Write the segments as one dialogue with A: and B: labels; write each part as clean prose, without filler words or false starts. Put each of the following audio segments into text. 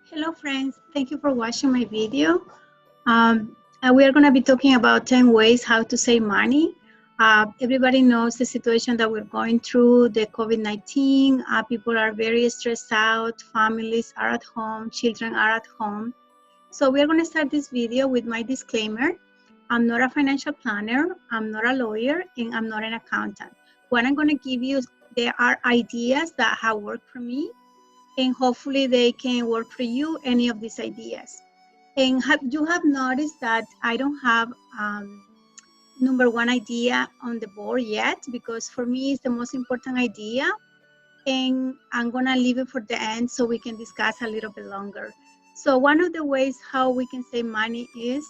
A: Hello friends, thank you for watching my video. We are going to be talking about 10 ways how to save money. Everybody knows the situation that we're going through, the COVID-19. People are very stressed out, families are at home, children are at home. So we are going to start this video with my disclaimer. I'm not a financial planner, I'm not a lawyer, and I'm not an accountant. What I'm going to give you, there are ideas that have worked for me, and hopefully they can work for you, any of these ideas. And you have noticed that I don't have number one idea on the board yet, because for me it's the most important idea, and I'm gonna leave it for the end so we can discuss a little bit longer. So one of the ways how we can save money is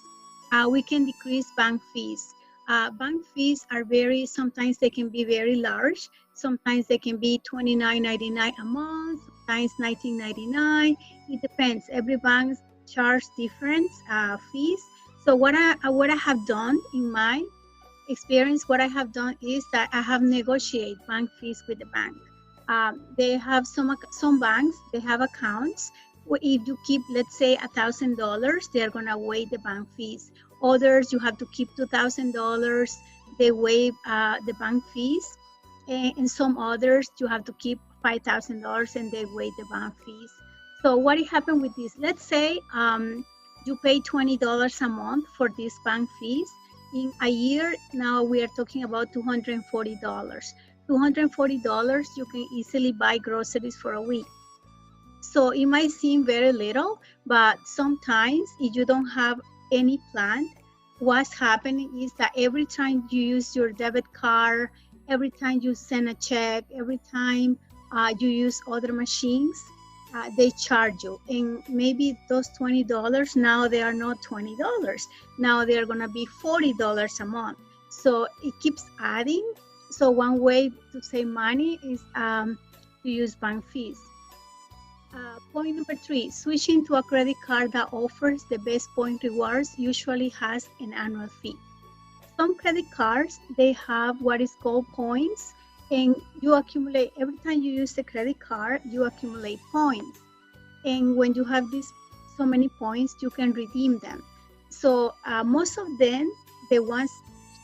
A: we can decrease bank fees. Bank fees are sometimes they can be very large. Sometimes they can be $29.99 a month, sometimes $19.99. It depends. Every bank charges different fees. So what I have done in my experience, what I have done is that I have negotiated bank fees with the bank. They have some banks, they have accounts. If you keep, let's say, $1,000, they're gonna waive the bank fees. Others, you have to keep $2,000, they waive the bank fees. And some others, you have to keep $5,000 and they waive the bank fees. So what happened with this? Let's say you pay $20 a month for these bank fees. In a year, now we are talking about $240. $240, you can easily buy groceries for a week. So it might seem very little, but sometimes if you don't have any plan, what's happening is that every time you use your debit card, every time you send a check, every time you use other machines, they charge you. And maybe those $20, now they are not $20. Now they're gonna be $40 a month. So it keeps adding. So one way to save money is to use bank fees. Point number 3, switching to a credit card that offers the best point rewards usually has an annual fee. Some credit cards, they have what is called points, and you accumulate, every time you use the credit card, you accumulate points. And when you have so many points, you can redeem them. So most of them, the ones,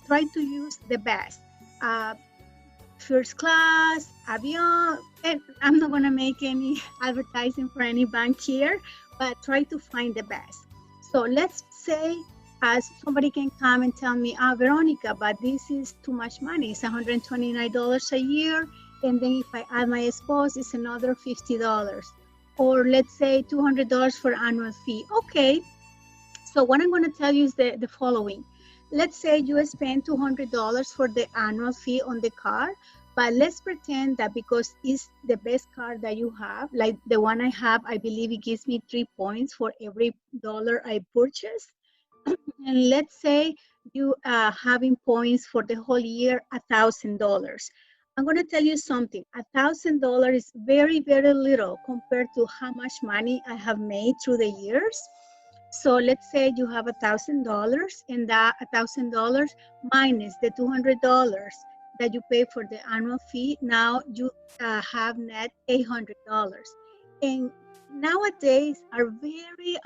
A: try to use the best. First class, avion, and I'm not gonna make any advertising for any bank here, but try to find the best. So let's say somebody can come and tell me, Veronica, but this is too much money. It's $129 a year. And then if I add my spouse, it's another $50. Or let's say $200 for annual fee. Okay, so what I'm gonna tell you is the following. Let's say you spend $200 for the annual fee on the card, but let's pretend that because it's the best card that you have, like the one I have, I believe it gives me 3 points for every dollar I purchase. And let's say you having points for the whole year, $1,000. I'm gonna tell you something, $1,000 is very, very little compared to how much money I have made through the years. So let's say you have $1,000, and that $1,000 minus the $200 that you pay for the annual fee, now you have net $800. And nowadays are very,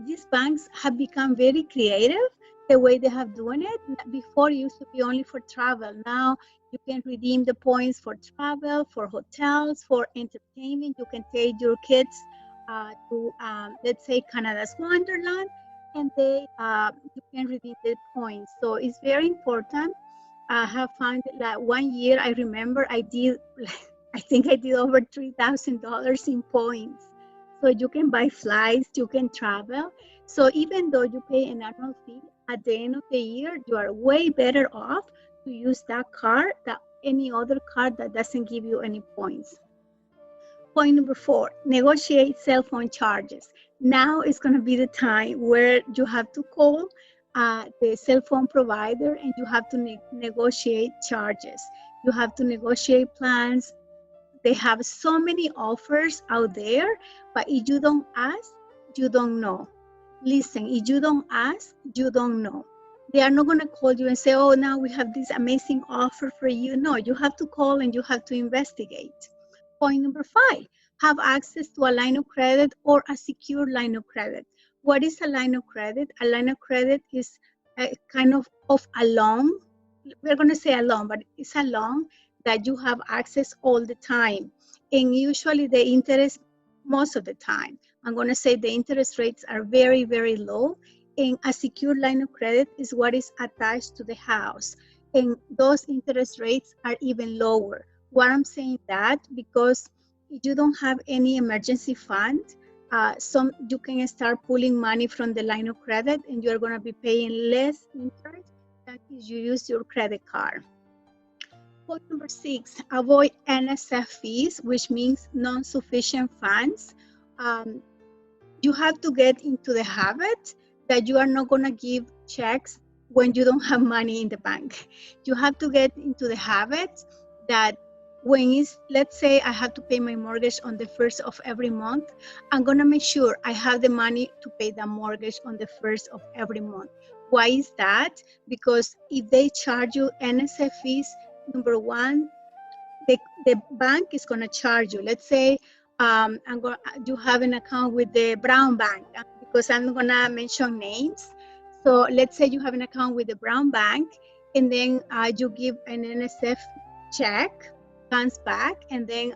A: these banks have become very creative the way they have doing it. Before it used to be only for travel. Now you can redeem the points for travel, for hotels, for entertainment. You can take your kids to, let's say, Canada's Wonderland, and you can redeem the points. So it's very important. I have found that 1 year, I remember I think I did over $3,000 in points. So you can buy flights, you can travel. So even though you pay an annual fee, at the end of the year, you are way better off to use that card than any other card that doesn't give you any points. Point number 4, negotiate cell phone charges. Now is going to be the time where you have to call the cell phone provider and you have to negotiate charges. You have to negotiate plans. They have so many offers out there, but if you don't ask, you don't know. Listen, if you don't ask, you don't know. They are not going to call you and say, oh, now we have this amazing offer for you. No, you have to call and you have to investigate. Point number 5, have access to a line of credit or a secured line of credit. What is a line of credit? A line of credit is a kind of a loan. We're going to say a loan, but it's a loan that you have access all the time. And usually the interest, most of the time, I'm going to say the interest rates are very, very low. And a secured line of credit is what is attached to the house. And those interest rates are even lower. Why I'm saying that? Because if you don't have any emergency fund, you can start pulling money from the line of credit and you're going to be paying less interest than if you use your credit card. Point number 6, avoid NSF fees, which means non-sufficient funds. You have to get into the habit that you are not going to give checks when you don't have money in the bank. You have to get into the habit that let's say I have to pay my mortgage on the first of every month, I'm going to make sure I have the money to pay the mortgage on the first of every month. Why is that? Because if they charge you NSF fees, number one, the bank is going to charge you. Let's say you have an account with the Brown Bank, because I'm going to mention names. So let's say you have an account with the Brown Bank, and then you give an NSF check, comes back, and then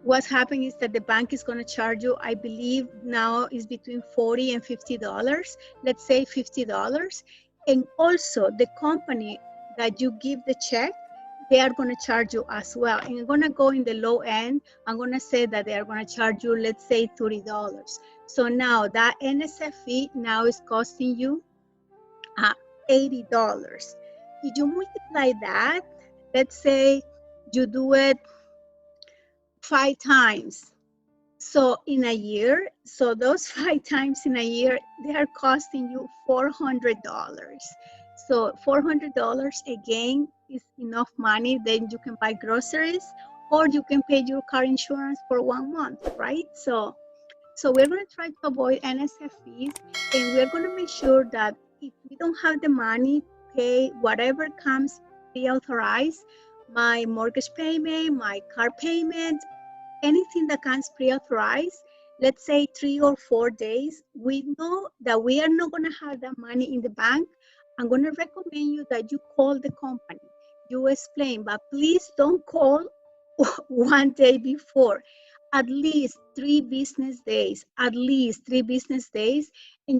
A: what's happening is that the bank is going to charge you, I believe now is between $40 and $50. Let's say $50. And also the company that you give the check, they are going to charge you as well. And I'm going to go in the low end. I'm going to say that they are going to charge you, let's say $30. So now that NSF fee now is costing you $80. If you multiply that, let's say you do it 5 times. So in a year, so those 5 times in a year, they are costing you $400. So $400 again is enough money. Then you can buy groceries, or you can pay your car insurance for 1 month, right? So we're going to try to avoid NSF fees, and we're going to make sure that if we don't have the money to pay whatever comes pre-authorized, my mortgage payment, my car payment, anything that comes pre-authorized, let's say 3 or 4 days, we know that we are not going to have that money in the bank. I'm going to recommend you that you call the company. You explain, but please don't call 1 day before. At least 3 business days, and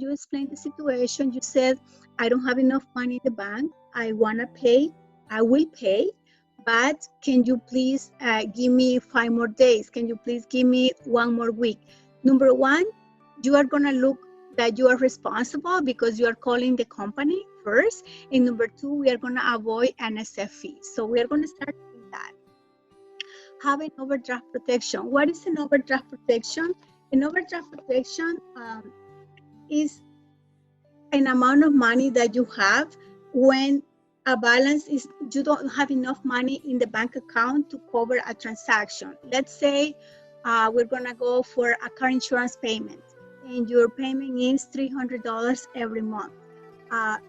A: you explain the situation. You said, I don't have enough money in the bank. I want to pay. I will pay. But can you please give me 5 more days? Can you please give me 1 more week? Number 1, you are going to look that you are responsible because you are calling the company first. And number 2, we are going to avoid NSF fees. So we are going to start doing that. Having overdraft protection. What is an overdraft protection? An overdraft protection is an amount of money that you have when a balance is, you don't have enough money in the bank account to cover a transaction. Let's say we're gonna go for a car insurance payment, and your payment is $300 every month.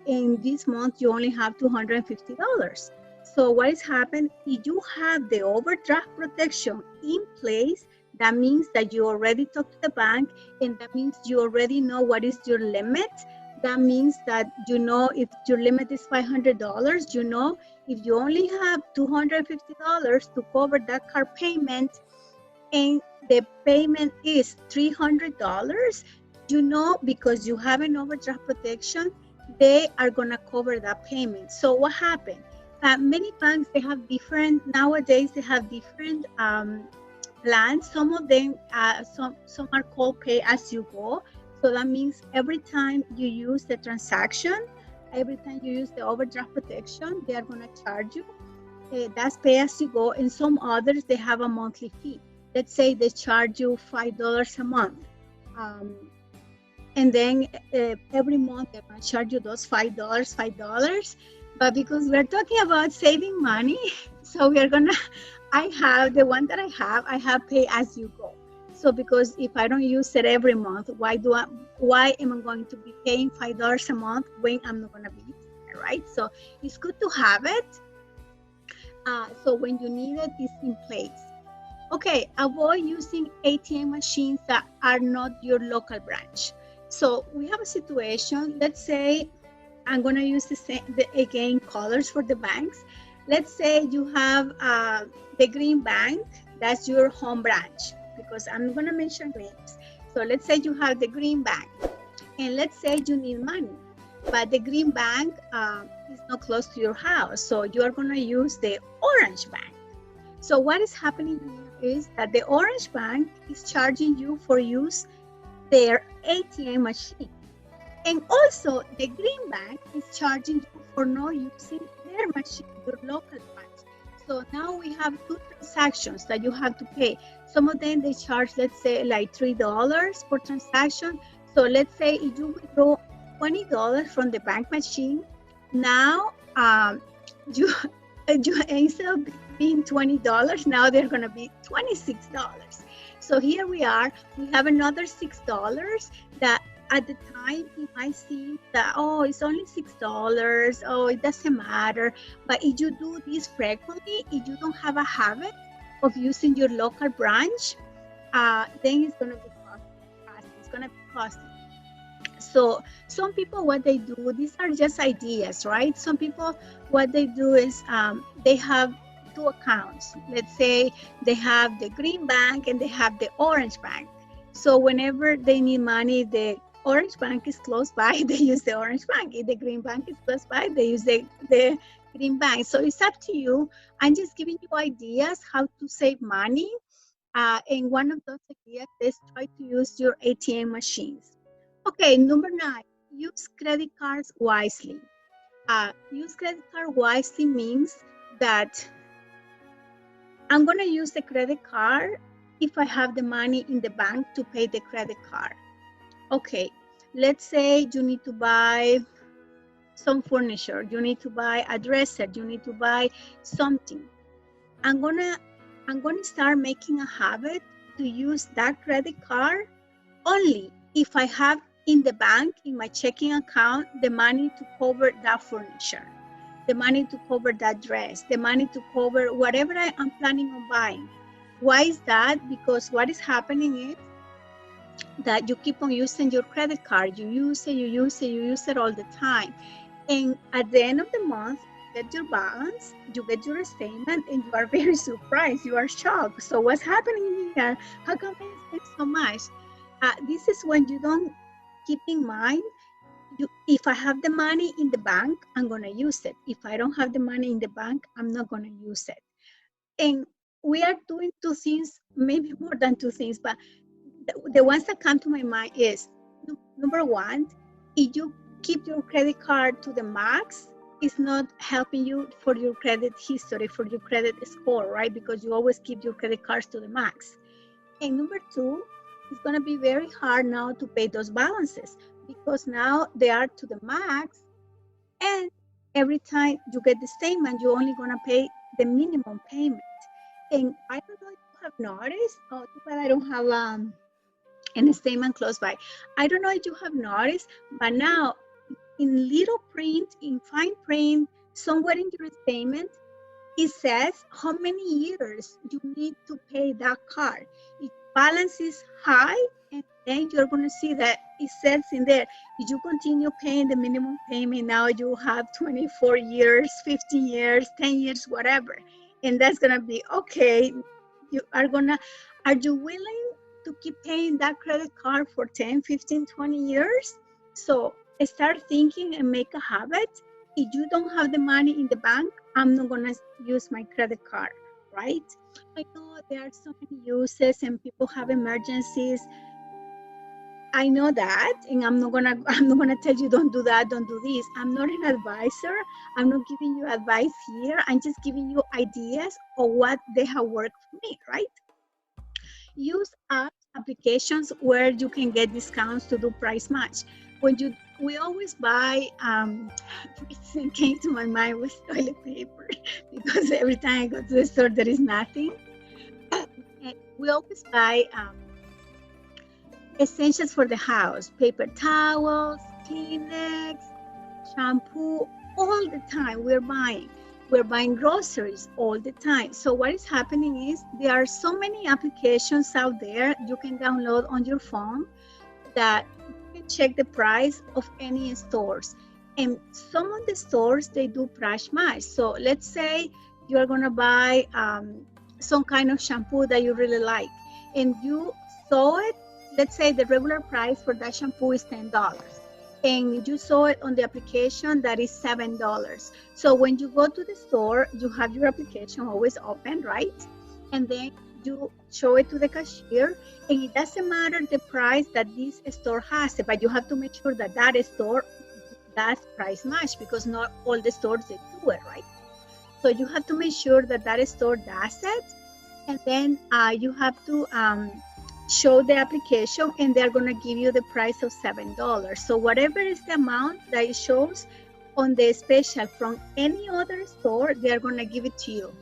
A: In this month, you only have $250. So what has happened, if you have the overdraft protection in place, that means that you already talked to the bank, and that means you already know what is your limit. That means that you know if your limit is $500, you know if you only have $250 to cover that car payment and the payment is $300, you know, because you have an overdraft protection, they are going to cover that payment. So what happened? Many banks, they have different, nowadays they have different plans. Some of them, some are called pay as you go. So that means every time you use the transaction, every time you use the overdraft protection, they are going to charge you. That's pay as you go. And some others, they have a monthly fee. Let's say they charge you $5 a month. And then every month they're going to charge you those $5. But because we're talking about saving money, so we are going to, I have the one that I have pay as you go. So because if I don't use it every month, why am I going to be paying $5 a month when I'm not going to be using it, right? So it's good to have it. So when you need it, it's in place. Okay, avoid using ATM machines that are not your local branch. So we have a situation, let's say, I'm going to use again colors for the banks. Let's say you have the green bank, that's your home branch, because I'm going to mention names. So let's say you have the green bank, and let's say you need money, but the green bank is not close to your house. So you are going to use the orange bank. So what is happening here is that the orange bank is charging you for use their ATM machine. And also the green bank is charging you for not using their machine, your local branch. So now we have two transactions that you have to pay. Some of them they charge, let's say, like $3 per transaction. So let's say if you withdraw $20 from the bank machine, now you instead of being $20, now they're going to be $26. So here we are, we have another $6 that at the time it might seem that, oh, it's only $6, oh, it doesn't matter. But if you do this frequently, if you don't have a habit of using your local branch, then it's going to be costly. It's going to be costly. So some people, what they do, these are just ideas, right? Some people, what they do is they have two accounts. Let's say they have the green bank and they have the orange bank. So whenever they need money, the orange bank is close by, they use the orange bank. If the green bank is close by, they use the green bank. So it's up to you. I'm just giving you ideas how to save money. And one of those ideas is try to use your ATM machines. Okay, number 9, use credit cards wisely. Use credit card wisely means that I'm going to use the credit card if I have the money in the bank to pay the credit card. Okay, let's say you need to buy some furniture, you need to buy a dresser, you need to buy something. I'm gonna start making a habit to use that credit card only if I have in the bank, in my checking account, the money to cover that furniture, the money to cover that dress, the money to cover whatever I'm planning on buying. Why is that? Because what is happening is that you keep on using your credit card. You use it all the time. And at the end of the month, you get your balance, you get your statement, and you are very surprised. You are shocked. So what's happening here? How come I spend so much? This is when you don't keep in mind, if I have the money in the bank, I'm going to use it. If I don't have the money in the bank, I'm not going to use it. And we are doing two things, maybe more than two things, but the ones that come to my mind is, number one, if you keep your credit card to the max, it's not helping you for your credit history, for your credit score, right? Because you always keep your credit cards to the max. And number two, it's going to be very hard now to pay those balances because now they are to the max, and every time you get the statement, you're only going to pay the minimum payment. And I don't know if you have noticed, but I don't have and a statement close by. I don't know if you have noticed, but now in little print, in fine print, somewhere in your statement, it says how many years you need to pay that card. If balance is high, and then you're going to see that it says in there, if you continue paying the minimum payment, now you have 24 years, 15 years, 10 years, whatever. And that's going to be, okay, are you willing to keep paying that credit card for 10, 15, 20 years? So start thinking and make a habit. If you don't have the money in the bank, I'm not going to use my credit card, right? I know there are so many uses and people have emergencies. I know that, and I'm not gonna tell you don't do that, don't do this. I'm not an advisor. I'm not giving you advice here. I'm just giving you ideas of what they have worked for me, right? Use applications where you can get discounts to do price match. We always buy, it came to my mind was toilet paper because every time I go to the store, there is nothing. We always buy essentials for the house, paper towels, Kleenex, shampoo, all the time we're buying. we're buying groceries all the time. So what is happening is there are so many applications out there you can download on your phone that you can check the price of any stores. And some of the stores, they do price match. So let's say you're gonna buy some kind of shampoo that you really like, and you saw it, let's say the regular price for that shampoo is $10, and you saw it on the application that is $7. So when you go to the store, you have your application always open, right? And then you show it to the cashier, and it doesn't matter the price that this store has, but you have to make sure that that store does price match, because not all the stores they do it, right? So you have to make sure that that store does it, and then you have to show the application, and they're going to give you the price of $7. So whatever is the amount that it shows on the special from any other store, they're going to give it to you.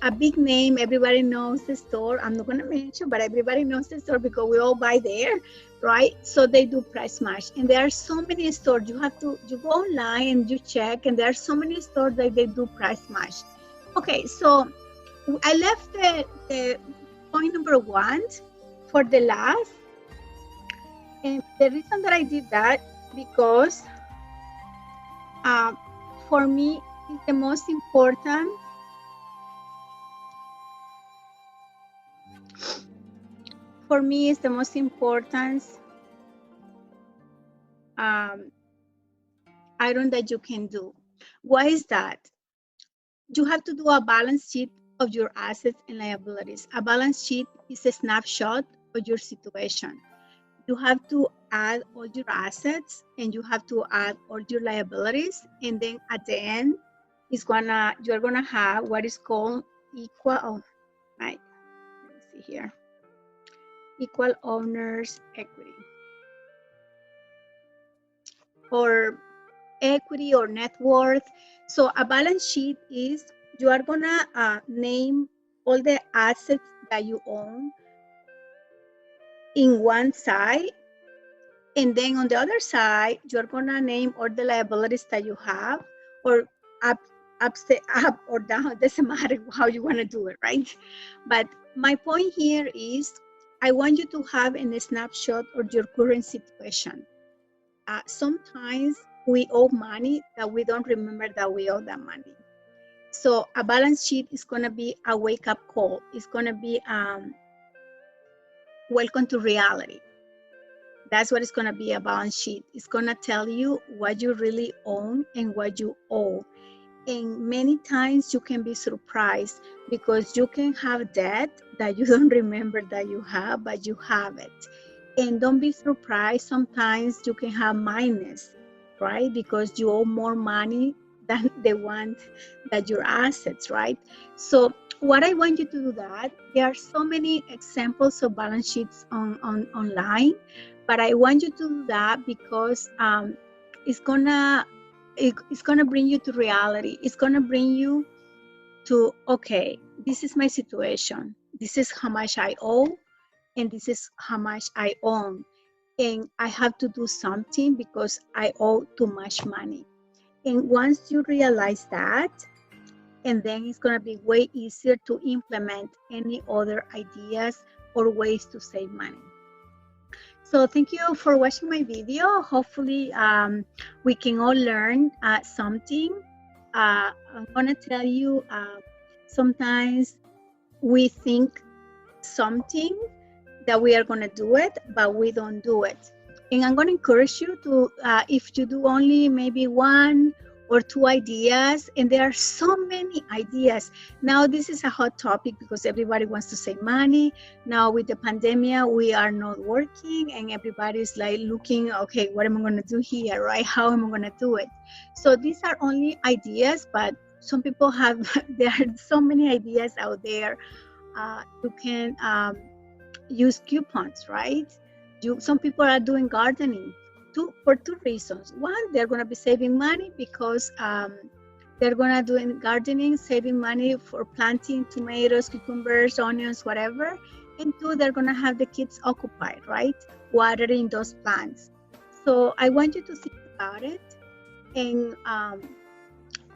A: A big name, everybody knows the store. I'm not going to mention, but everybody knows the store because we all buy there, right? So they do price match, and there are so many stores. You go online and you check, and there are so many stores that they do price match. Okay, so I left the point number 1 for the last, and the reason that I did that because for me it's the most important. For me, it's the most important item that you can do. Why is that? You have to do a balance sheet of your assets and liabilities. A balance sheet is a snapshot of your situation. You have to add all your assets, and you have to add all your liabilities, and then at the end, you're gonna have what is called equal. Right? Let me see here. Equal owners equity, or equity or net worth. So a balance sheet is you are gonna name all the assets that you own in one side, and then on the other side you're gonna name all the liabilities that you have, or up or down, doesn't matter how you want to do it, right? But my point here is I want you to have a snapshot of your current situation. Sometimes we owe money that we don't remember that we owe that money. So a balance sheet is going to be a wake-up call. It's going to be welcome to reality. That's what it's going to be, a balance sheet. It's going to tell you what you really own and what you owe. And many times you can be surprised because you can have debt that you don't remember that you have, but you have it. And don't be surprised, sometimes you can have minus, right? Because you owe more money than the one that your assets, right? So what I want you to do that, there are so many examples of balance sheets online, but I want you to do that because it's gonna bring you to reality. It's gonna bring you to, okay, this is my situation. This is how much I owe, and this is how much I own. And I have to do something because I owe too much money. And once you realize that, and then it's gonna be way easier to implement any other ideas or ways to save money. So thank you for watching my video. Hopefully we can all learn something. I'm gonna tell you, sometimes we think something that we are gonna do it, but we don't do it. And I'm gonna encourage you to, if you do only maybe 1 or 2 ideas, and there are so many ideas. Now this is a hot topic because everybody wants to save money. Now with the pandemic, we are not working and everybody's like looking, okay, what am I gonna do here, right? How am I gonna do it? So these are only ideas, but some people have, there are so many ideas out there. You can use coupons, right? Some people are doing gardening for 2 reasons. One, they're going to be saving money because they're going to do gardening, saving money for planting tomatoes, cucumbers, onions, whatever. And 2, they're going to have the kids occupied, right? Watering those plants. So I want you to think about it and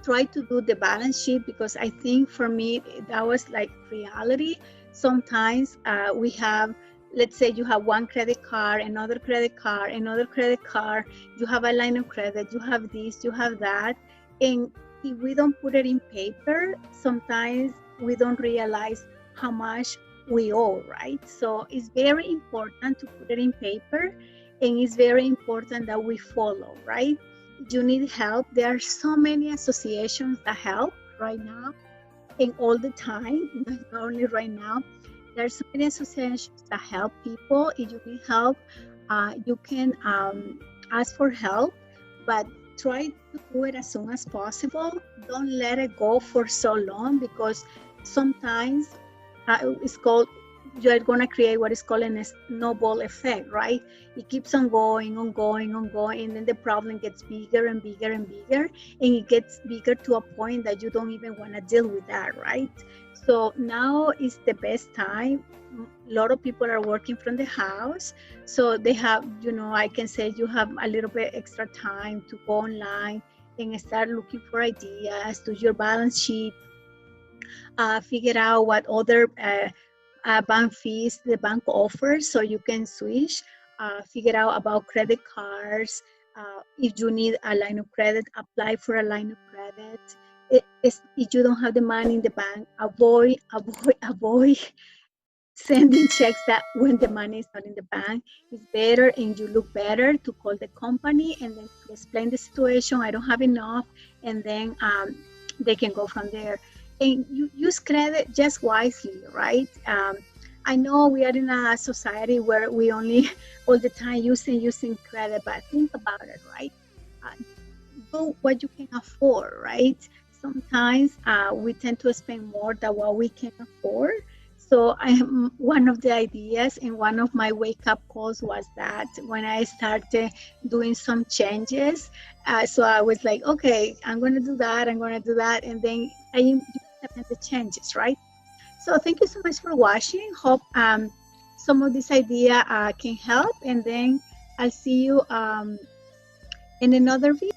A: try to do the balance sheet, because I think for me that was like reality. Sometimes we have, let's say you have one credit card, another credit card, another credit card, you have a line of credit, you have this, you have that. And if we don't put it in paper, sometimes we don't realize how much we owe, right? So it's very important to put it in paper, and it's very important that we follow, right? You need help. There are so many associations that help right now and all the time, not only right now. There are so many associations that help people. If you need help, you can ask for help, but try to do it as soon as possible. Don't let it go for so long, because sometimes it's called, you're going to create what is called a snowball effect, right? It keeps on going, on going, on going, and then the problem gets bigger and bigger and bigger, and it gets bigger to a point that you don't even want to deal with that, right? So now is the best time. A lot of people are working from the house, so they have, I can say you have a little bit extra time to go online and start looking for ideas, do your balance sheet, figure out what other bank fees the bank offers, so you can switch, figure out about credit cards. If you need a line of credit, apply for a line of credit. If you don't have the money in the bank, avoid sending checks that when the money is not in the bank. It's better, and you look better to call the company and then to explain the situation. I don't have enough, and then they can go from there. And you use credit just wisely, right? I know we are in a society where we only all the time using credit, but think about it, right? Do what you can afford, right? Sometimes we tend to spend more than what we can afford. So one of the ideas and one of my wake up calls was that when I started doing some changes, so I was like, okay, I'm going to do that, and then I implement the changes, right? So thank you so much for watching. Hope some of this idea can help, and then I'll see you in another video.